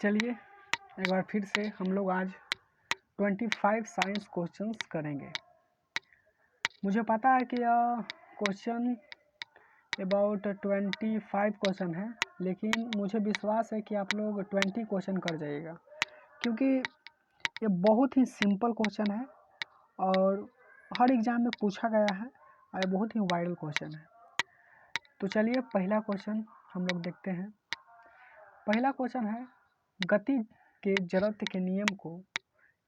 चलिए एक बार फिर से हम लोग आज 25 साइंस क्वेश्चंस करेंगे। मुझे पता है कि यह क्वेश्चन अबाउट 25 क्वेश्चन है, लेकिन मुझे विश्वास है कि आप लोग 20 क्वेश्चन कर जाइएगा, क्योंकि ये बहुत ही सिंपल क्वेश्चन है और हर एग्ज़ाम में पूछा गया है और ये बहुत ही वायरल क्वेश्चन है। तो चलिए पहला क्वेश्चन हम लोग देखते हैं। पहला क्वेश्चन है, गति के जड़त्व के नियम को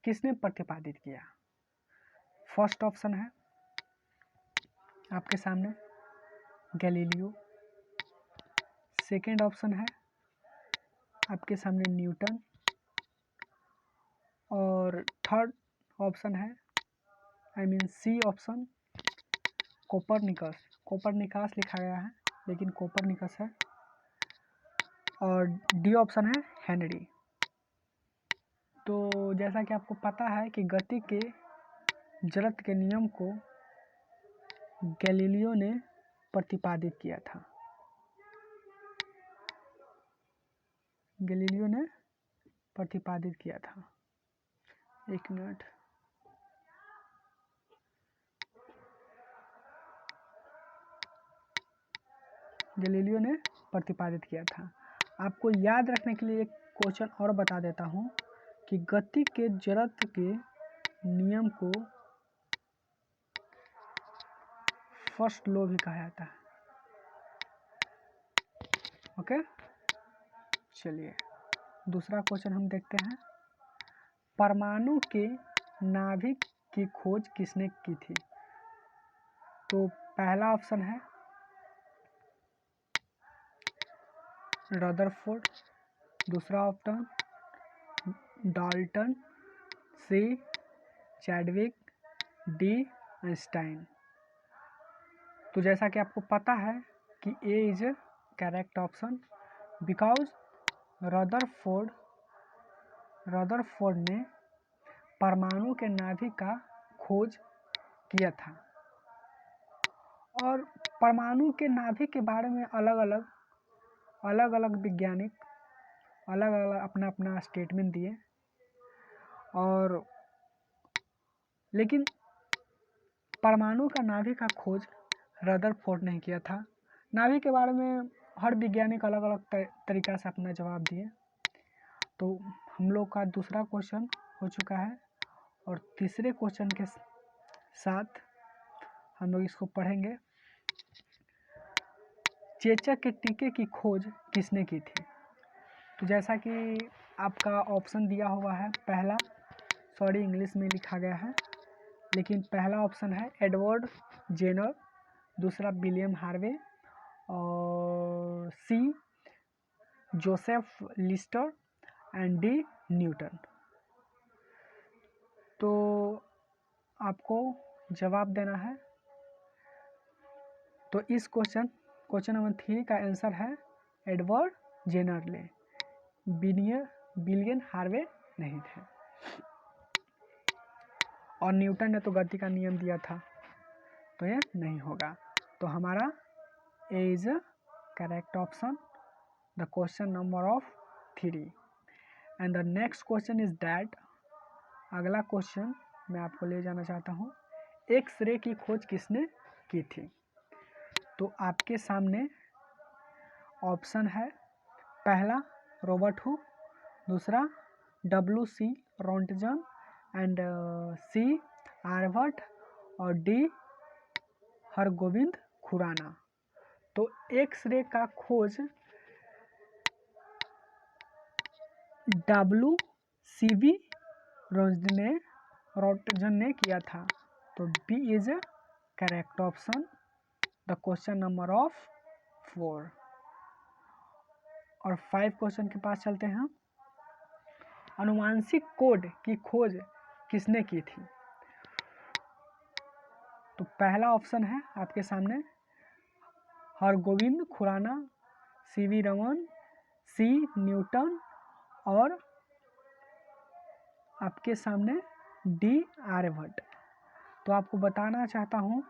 किसने प्रतिपादित किया? फर्स्ट ऑप्शन है आपके सामने गैलीलियो, सेकेंड ऑप्शन है आपके सामने न्यूटन और थर्ड ऑप्शन है सी ऑप्शन कोपरनिकस। कोपरनिकस लिखा गया है लेकिन कोपरनिकस है। और डी ऑप्शन है हेनरी। तो जैसा कि आपको पता है कि गति के जड़त्व के नियम को गैलीलियो ने प्रतिपादित किया था। गैलीलियो ने प्रतिपादित किया था। एक मिनट, गैलीलियो ने प्रतिपादित किया था। आपको याद रखने के लिए एक क्वेश्चन और बता देता हूँ कि गति के जड़त्व के नियम को फर्स्ट लॉ भी कहा जाता है। ओके, चलिए दूसरा क्वेश्चन हम देखते हैं। परमाणु के नाभिक की खोज किसने की थी? तो पहला ऑप्शन है रदरफोर्ड, दूसरा option Dalton, C Chadwick, D Einstein. तो जैसा कि आपको पता है कि A is a correct option because Rutherford ने परमाणु के नाभिक का खोज किया था। और परमाणु के नाभिक के बारे में अलग अलग वैज्ञानिक अलग अलग अपना स्टेटमेंट दिए, और लेकिन परमाणु का नाभिक का खोज रदरफोर्ड ने किया था। नाभिक के बारे में हर वैज्ञानिक अलग अलग तरीका से अपना जवाब दिए। तो हम लोग का दूसरा क्वेश्चन हो चुका है और तीसरे क्वेश्चन के साथ हम लोग इसको पढ़ेंगे। चेचक के टीके की खोज किसने की थी? तो जैसा कि आपका ऑप्शन दिया हुआ है, पहला इंग्लिश में लिखा गया है, लेकिन पहला ऑप्शन है एडवर्ड जेनर, दूसरा विलियम हार्वे और C Joseph Lister and D Newton. तो आपको जवाब देना है। तो इस क्वेश्चन नंबर 3 का आंसर है एडवर्ड जेनर ने, विलियम हार्वे नहीं थे। और न्यूटन ने तो गति का नियम दिया था, तो ये नहीं होगा। तो हमारा A is correct option, the question number of 3। And the next question is that, अगला क्वेश्चन मैं आपको ले जाना चाहता हूँ, एक्स-रे की खोज किसने की थी? तो आपके सामने ऑप्शन है, पहला रॉबर्ट हुक, दूसरा WC रोंटगन एंड सी आर्यभट्ट और डी हरगोविंद खुराना। तो एक्स-रे का खोज WCB रोंटगन ने किया था। तो B is correct option, the question number of 4। और 5 क्वेश्चन के पास चलते हैं। अनुवांशिक कोड की खोज किसने की थी? तो पहला ऑप्शन है आपके सामने हरगोविंद खुराना, CV रमन, सी न्यूटन और आपके सामने डी आर्यभट्ट। तो आपको बताना चाहता हूँ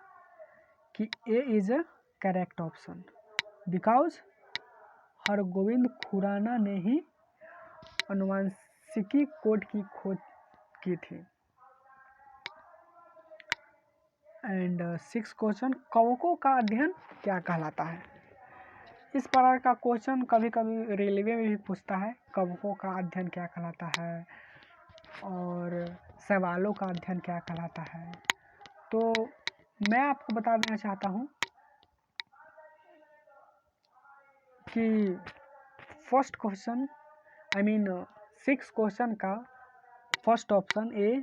कि A is a correct option because Hargobind Khorana ने ही अनुवांशिकी कोड की खोज की थी। एंड 6 क्वेश्चन, कवकों का अध्ययन क्या कहलाता है। इस प्रकार का क्वेश्चन कभी कभी रेलवे में भी पूछता है, कवकों का अध्ययन क्या कहलाता है और सवालों का अध्ययन क्या कहलाता है। तो मैं आपको बता देना चाहता हूँ कि फर्स्ट क्वेश्चन 6 क्वेश्चन का first option A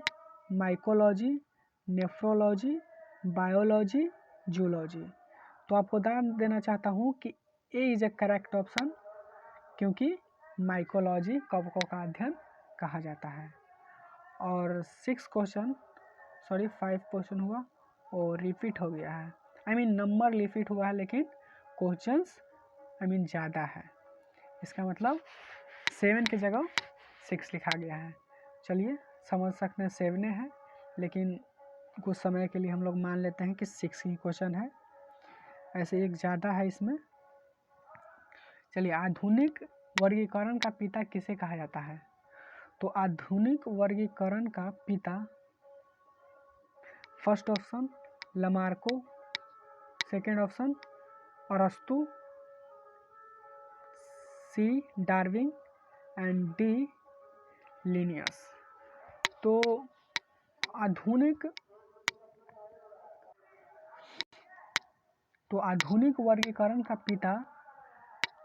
mycology, nephrology, biology, zoology. तो आपको ध्यान देना चाहता हूँ कि A is a correct option, क्योंकि माइकोलॉजी कवकों का अध्ययन कहा जाता है। और 5 क्वेश्चन हुआ और रिपीट हो गया है, नंबर रिपीट हुआ है लेकिन क्वेश्चंस ज़्यादा है। इसका मतलब 7 की जगह 6 लिखा गया है। चलिए समझ सकते हैं 7 है, लेकिन कुछ समय के लिए हम लोग मान लेते हैं कि 6 ही क्वेश्चन है, ऐसे एक ज़्यादा है इसमें। चलिए, आधुनिक वर्गीकरण का पिता किसे कहा जाता है। तो आधुनिक वर्गीकरण का पिता, फर्स्ट ऑप्शन लमार्को, सेकेंड ऑप्शन अरस्तु, सी डार्विन एंड डी लिनियस। तो आधुनिक वर्गीकरण का पिता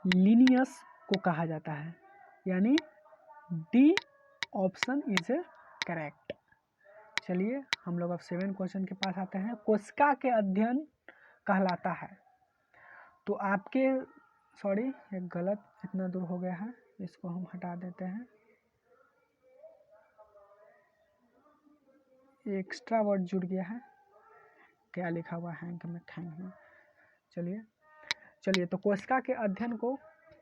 लिनियस को कहा जाता है, यानी डी ऑप्शन इज करेक्ट। चलिए हम लोग अब 7 क्वेश्चन के पास आते हैं। कोशिका के अध्ययन कहलाता है। तो आपके ये गलत इतना दूर हो गया है, इसको हम हटा देते हैं, एक्स्ट्रा वर्ड जुड़ गया है, क्या लिखा हुआ है हैंग में। चलिए तो कोशिका के अध्ययन को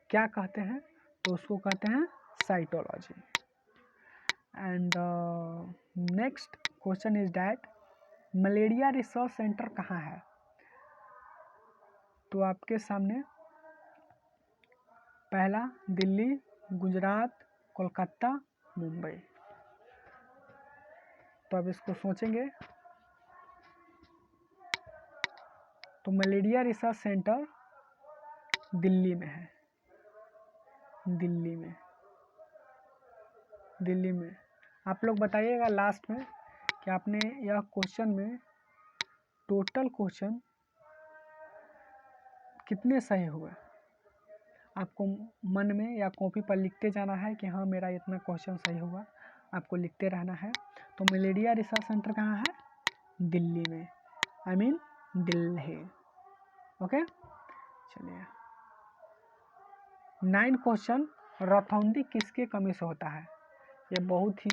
क्या कहते हैं, तो उसको कहते हैं cytology. And next question is that malaria research centre कहाँ है। तो आपके सामने पहला दिल्ली, गुजरात, कोलकाता, मुंबई। तो अब इसको सोचेंगे। तो मलेरिया रिसर्च सेंटर दिल्ली में है, दिल्ली में। आप लोग बताइएगा लास्ट में कि आपने यह क्वेश्चन में टोटल क्वेश्चन कितने सही हुए। आपको मन में या कॉपी पर लिखते जाना है कि हाँ मेरा इतना क्वेश्चन सही हुआ, आपको लिखते रहना है। तो मलेरिया रिसर्च सेंटर कहाँ है, दिल्ली में, दिल्ली। ओके, चलिए 9 क्वेश्चन, रतौंधी किसके कमी से होता है। ये बहुत ही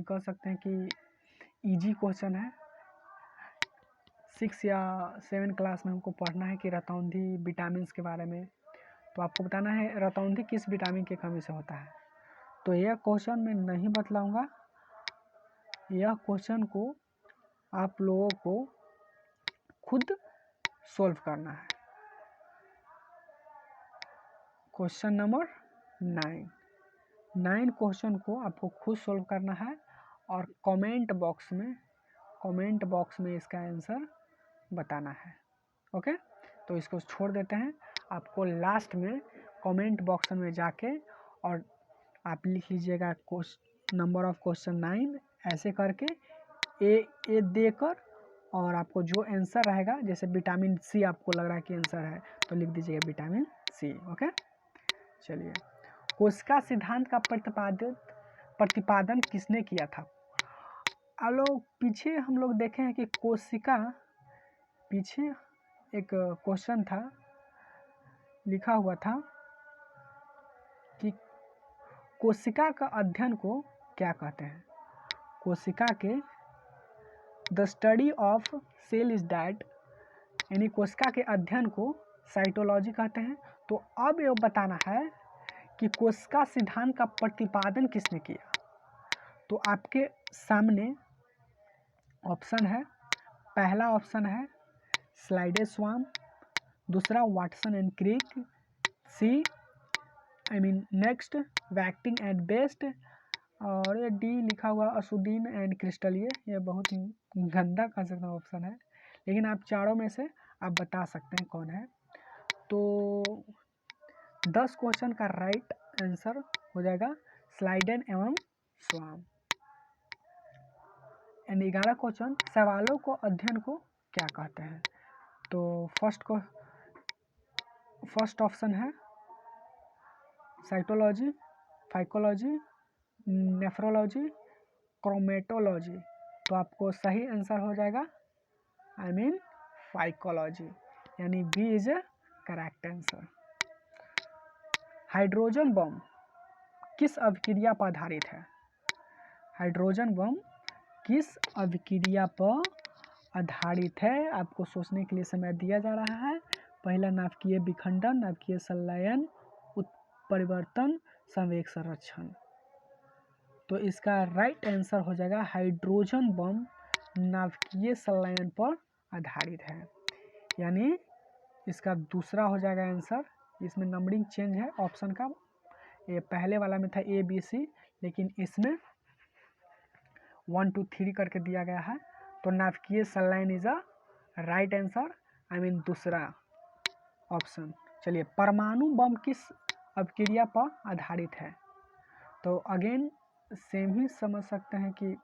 कह सकते हैं कि इजी क्वेश्चन है। 6 या 7 क्लास में हमको पढ़ना है कि रतौंधी विटामिन के बारे में। तो आपको बताना है रतौंधी किस विटामिन की कमी से होता है। तो यह क्वेश्चन मैं नहीं बतलाऊंगा, यह क्वेश्चन को आप लोगों को खुद सॉल्व करना है। क्वेश्चन नंबर 9 क्वेश्चन को आपको खुद सॉल्व करना है और कमेंट बॉक्स में इसका आंसर बताना है। ओके, तो इसको छोड़ देते हैं। आपको लास्ट में कमेंट बॉक्स में जाके और आप लिख लीजिएगा नंबर ऑफ क्वेश्चन 9 ऐसे करके ए देकर, और आपको जो आंसर रहेगा, जैसे विटामिन सी आपको लग रहा है कि आंसर है तो लिख दीजिएगा विटामिन सी। ओके, चलिए कोशिका सिद्धांत का प्रतिपादन किसने किया था। पीछे हम लोग देखे हैं कि कोशिका, पीछे एक क्वेश्चन था, लिखा हुआ था कि कोशिका का अध्ययन को क्या कहते हैं। कोशिका के the study of cell is that, यानी कोशिका के अध्ययन को साइटोलॉजी कहते हैं। तो अब ये बताना है कि कोशिका सिद्धांत का प्रतिपादन किसने किया। तो आपके सामने ऑप्शन है, पहला ऑप्शन है स्लाइडेस्वाम, दूसरा वाटसन एंड क्रिक, नेक्स्ट वैक्टिंग एट बेस्ट, और ये डी लिखा हुआ असुद्दीन एंड क्रिस्टल, ये बहुत ही गंदा कह सकता हूँ ऑप्शन है, लेकिन आप चारों में से आप बता सकते हैं कौन है। तो 10 क्वेश्चन का राइट आंसर हो जाएगा स्लाइडेन एवं स्वाम। एंड 11 क्वेश्चन, सवालों को अध्ययन को क्या कहते हैं। तो फर्स्ट ऑप्शन है साइटोलॉजी, फाइकोलॉजी, नेफ्रोलॉजी, क्रोमेटोलॉजी। तो आपको सही आंसर हो जाएगा फाइकोलॉजी, यानी B is a correct answer. Hydrogen bomb किस अभिक्रिया पर आधारित है। हाइड्रोजन बम किस अभिक्रिया पर आधारित है, आपको सोचने के लिए समय दिया जा रहा है। पहला नाभिकीय विखंडन, नाभिकीय संलयन, उत्परिवर्तन, संवेग संरक्षण। तो इसका राइट आंसर हो जाएगा हाइड्रोजन बम नाभिकीय संलयन पर आधारित है, यानी इसका दूसरा हो जाएगा आंसर। इसमें नंबरिंग चेंज है ऑप्शन का, ये पहले वाला में था ए बी सी, लेकिन इसमें 1 2 3 करके दिया गया है। तो नाभिकीय संलयन इज अ राइट आंसर, दूसरा ऑप्शन। चलिए, परमाणु बम किस अभिक्रिया पर आधारित है। तो अगेन सेम ही समझ सकते हैं कि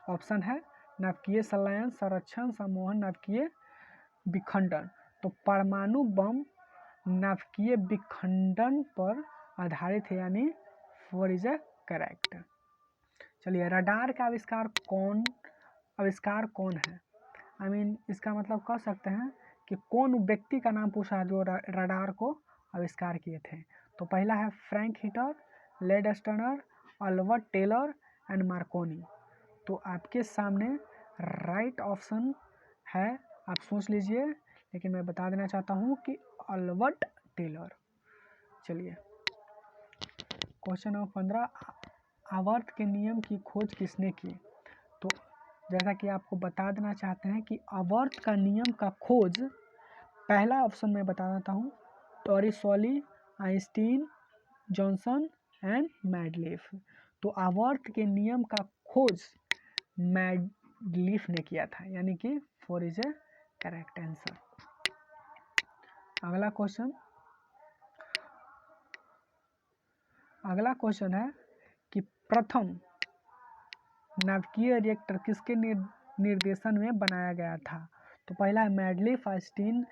ऑप्शन है नाभिकीय संलयन, संरक्षण, सम्मोहन, नाभिकीय विखंडन। तो परमाणु बम नाभिकीय विखंडन पर आधारित है, यानी 4 इज ए करेक्ट। चलिए, रडार का आविष्कार कौन है। इसका मतलब कह सकते हैं कि कौन व्यक्ति का नाम पूछा है जो रडार को आविष्कार किए थे। तो पहला है फ्रैंक हीटर, लेडस्टनर, अल्बर्ट टेलर एंड मार्कोनी। तो आपके सामने राइट ऑप्शन है, आप सोच लीजिए, लेकिन मैं बता देना चाहता हूँ कि अल्बर्ट टेलर। चलिए, क्वेश्चन नंबर 15, आवर्त के नियम की खोज किसने की। तो जैसा कि आपको बता देना चाहते हैं कि आवर्त का नियम का खोज, पहला ऑप्शन में बता देता हूँ, टॉरिसोली, आइंस्टीन, जॉनसन एंड मैडलीफ। तो आवर्त के नियम का खोज मैडलीफ ने किया था, यानी कि 4 इज ए करेक्ट आंसर। अगला क्वेश्चन है कि प्रथम नाभिकीय रिएक्टर किसके निर्देशन में बनाया गया था। तो पहला है मैडलीफ, आइंस्टीन,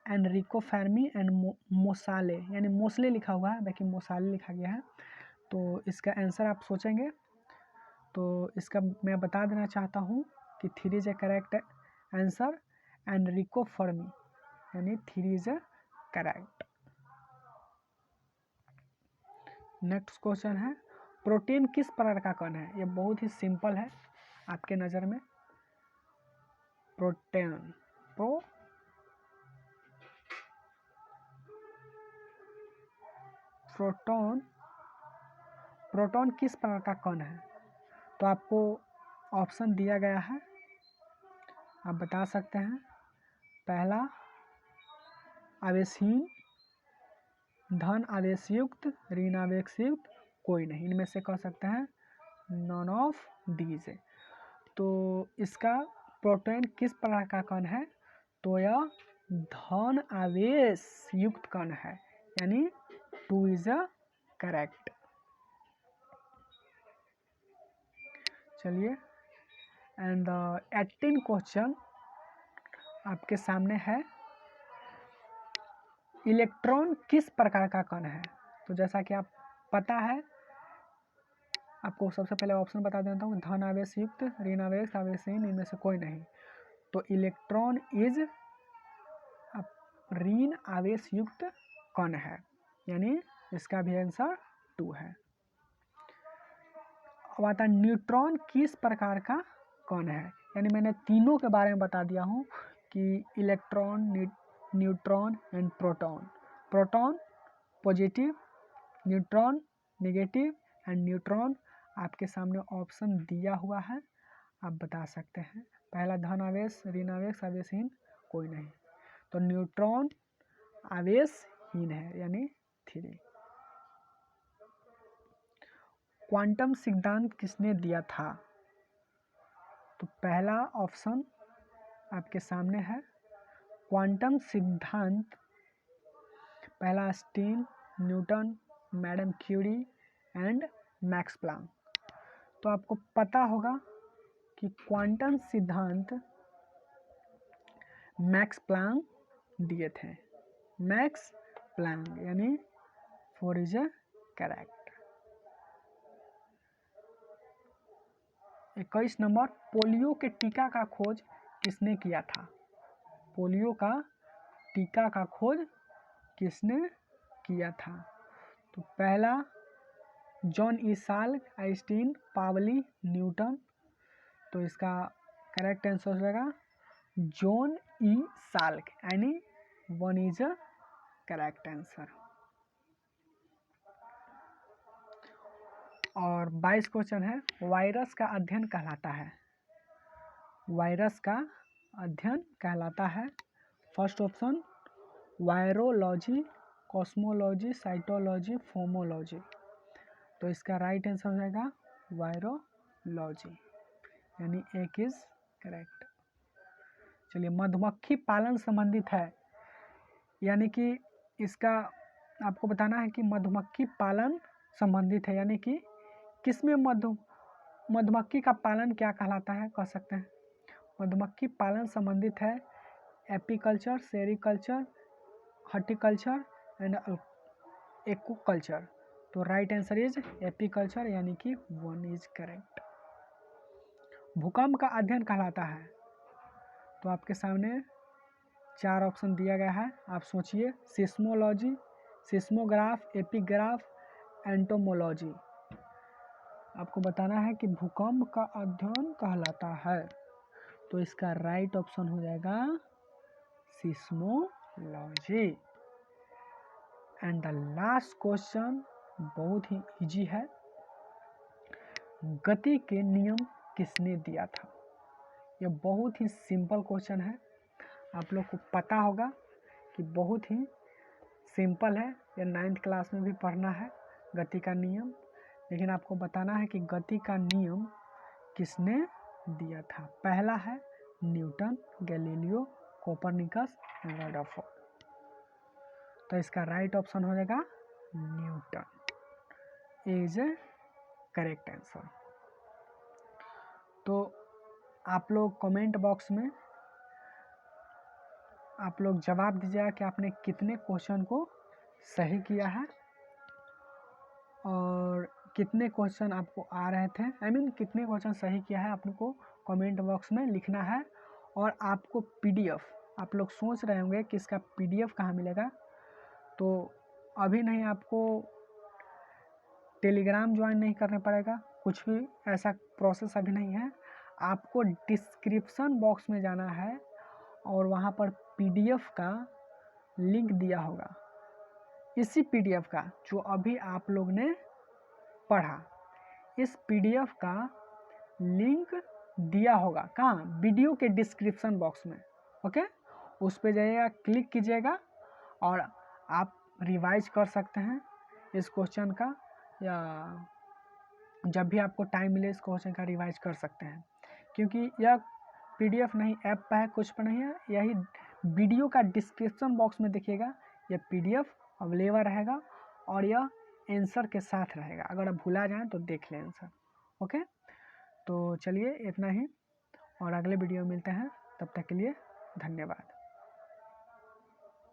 एनरिको फेर्मी एंड मोसाले, यानी मोसले लिखा हुआ है, बाकी मोसाले लिखा गया है। तो इसका आंसर आप सोचेंगे, तो इसका मैं बता देना चाहता हूँ कि 3 is a correct answer, Enrico Fermi, यानी 3 is a correct. Next question है, प्रोटीन किस प्रकार का कण है। ये बहुत ही सिंपल है आपके नज़र में। प्रोटॉन किस प्रकार का कण है। तो आपको ऑप्शन दिया गया है, आप बता सकते हैं। पहला आवेशहीन, धन आवेशयुक्त, ऋण आवेशयुक्त, कोई नहीं, इनमें से कह सकते हैं नॉन ऑफ दीज। तो इसका प्रोटॉन किस प्रकार का कण है, तो यह धन आवेश युक्त कण है, यानी 2 इज अ करेक्ट। चलिए, एंड 18 क्वेश्चन आपके सामने है, इलेक्ट्रॉन किस प्रकार का कण है। तो जैसा कि आप पता है, आपको सबसे पहले ऑप्शन बता देता हूँ, धन आवेश युक्त, ऋण आवेश, आवेशहीन, इनमें से कोई नहीं। तो इलेक्ट्रॉन इज ऋण आवेश युक्त कण है, यानी इसका भी आंसर 2 है। अब आता है न्यूट्रॉन किस प्रकार का कण है, यानी मैंने तीनों के बारे में बता दिया हूँ कि electron, neutron and proton. Proton positive, neutron negative and neutron आपके सामने ऑप्शन दिया हुआ है, आप बता सकते हैं। पहला धन आवेश, ऋण आवेश, आवेशहीन, कोई नहीं। तो न्यूट्रॉन आवेशहीन है, यानी 3। क्वांटम सिद्धांत किसने दिया था? तो पहला ऑप्शन आपके सामने है क्वांटम सिद्धांत, पहला Einstein, Newton, madam Curie and Max Planck. तो आपको पता होगा कि क्वांटम सिद्धांत मैक्स प्लैंक दिए थे। मैक्स प्लैंक यानी 4 इज करेक्ट। 21 नंबर, पोलियो के टीका का खोज किसने किया था? पोलियो का टीका का खोज किसने किया था? तो पहला जॉन ई साल्क, आइंस्टीन, पावली, न्यूटन। तो इसका करेक्ट आंसर हो जाएगा जॉन ई साल्क यानी 1 इज अ करेक्ट आंसर। और 22 क्वेश्चन है, वायरस का अध्ययन कहलाता है? वायरस का अध्ययन कहलाता है, first option virology, cosmology, cytology, pomology. तो इसका राइट आंसर हो जाएगा वायरोलॉजी यानी 1 इज करेक्ट। चलिए, मधुमक्खी पालन संबंधित है, यानी कि इसका आपको बताना है कि मधुमक्खी पालन संबंधित है, यानी कि किसमें मधुमक्खी का पालन क्या कहलाता है, कह सकते हैं। मधुमक्खी पालन संबंधित है apiculture, sericulture, horticulture and aquaculture. तो राइट आंसर इज एपीकल्चर यानी कि 1 इज करेक्ट। भूकंप का अध्ययन कहलाता है? तो आपके सामने 4 ऑप्शन दिया गया है, आप सोचिए। Seismology, seismograph, epigraph, entomology. आपको बताना है कि भूकंप का अध्ययन कहलाता है। तो इसका राइट ऑप्शन हो जाएगा seismology. And the last question बहुत ही इजी है, गति के नियम किसने दिया था? यह बहुत ही सिंपल क्वेश्चन है, आप लोग को पता होगा कि बहुत ही सिंपल है, यह 9th क्लास में भी पढ़ना है गति का नियम। लेकिन आपको बताना है कि गति का नियम किसने दिया था? पहला है Newton, Galileo, Copernicus and Rutherford. तो इसका राइट ऑप्शन हो जाएगा Newton, is a correct answer. तो आप लोग कमेंट बॉक्स में आप लोग जवाब दीजिएगा कि आपने कितने क्वेश्चन को सही किया है और कितने क्वेश्चन आपको आ रहे थे, कितने क्वेश्चन सही किया है, आपको कमेंट बॉक्स में लिखना है। और आपको पीडीएफ, आप लोग सोच रहे होंगे कि इसका पीडीएफ कहाँ मिलेगा, तो अभी नहीं, आपको टेलीग्राम ज्वाइन नहीं करना पड़ेगा, कुछ भी ऐसा प्रोसेस अभी नहीं है। आपको डिस्क्रिप्शन बॉक्स में जाना है और वहाँ पर पीडीएफ का लिंक दिया होगा, इसी पीडीएफ का जो अभी आप लोग ने पढ़ा, इस पीडीएफ का लिंक दिया होगा कहाँ? वीडियो के डिस्क्रिप्शन बॉक्स में। ओके, उस पर जाइएगा, क्लिक कीजिएगा और आप रिवाइज कर सकते हैं इस क्वेश्चन का, या जब भी आपको टाइम मिले इस क्वेश्चन का रिवाइज कर सकते हैं। क्योंकि यह पीडीएफ नहीं ऐप पर है, कुछ पर नहीं है, यही वीडियो का डिस्क्रिप्शन बॉक्स में देखिएगा, यह पीडीएफ अवेलेबल रहेगा और यह आंसर के साथ रहेगा। अगर आप भुला जाएं तो देख लें आंसर। ओके, तो चलिए इतना ही, और अगले वीडियो में मिलते हैं, तब तक के लिए धन्यवाद।